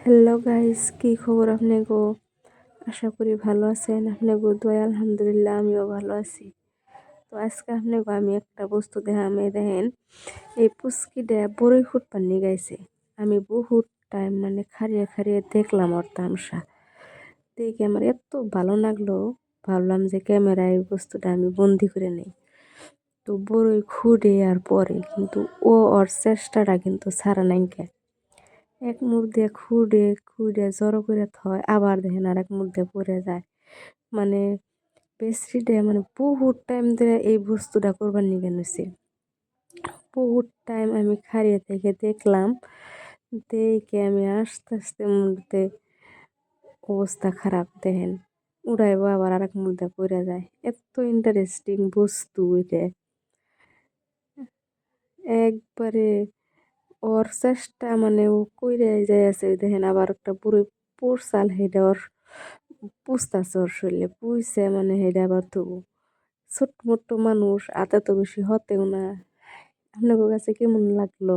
Hello guys, কি খবর আপনি গো? আশা করি ভালো আছেন। আপনি গো দোয়া আলহামদুলিল্লাহ আমিও ভালো আছি। তো আজকে আপনি গো আমি একটা বস্তু আমি দেখেন এই পুচকিটা বড়ই খুঁট পানি গাইছে। আমি বহুত টাইম খাড়িয়ে খাড়িয়ে দেখলাম ওর তামসা। দেখে আমার এত ভালো লাগলো, ভাবলাম যে ক্যামেরায় এই বস্তুটা আমি বন্দি করে নেই। তো বড়ই খুঁড়ে আর পরে কিন্তু ওর চেষ্টাটা কিন্তু ছাড়া নাই কে। এক মুখ দিয়ে খুঁড়ে খুঁড়ে জড়ো করে থয়, আবার দেখেন আর এক মুখ দিয়ে পড়ে যায়। মানে পেস্ট্রিটা বহুত টাইম ধরে এই বস্তুটা করবার নিগে নিছি। বহুত টাইম আমি খাড়িয়ে থেকে দেখলাম, দেখে আমি আস্তে আস্তে মুখতে অবস্থা খারাপ দেখেন উড়াইবো আবার আর এক মুখ দিয়ে পড়ে যায়। এত ইন্টারেস্টিং বস্তু এটা একবারে ওর চেষ্টা ও কইরে যাই আছে দেখেন। আবার একটা পুরো পোরসাল হেডে ওর পুষতাছে ওর শরীরে পুইছে হেডে আবার তবু ছোট্ট মোট্ট মানুষ আতে তো বেশি হতেও না। আপনাদের কাছে কেমন লাগলো?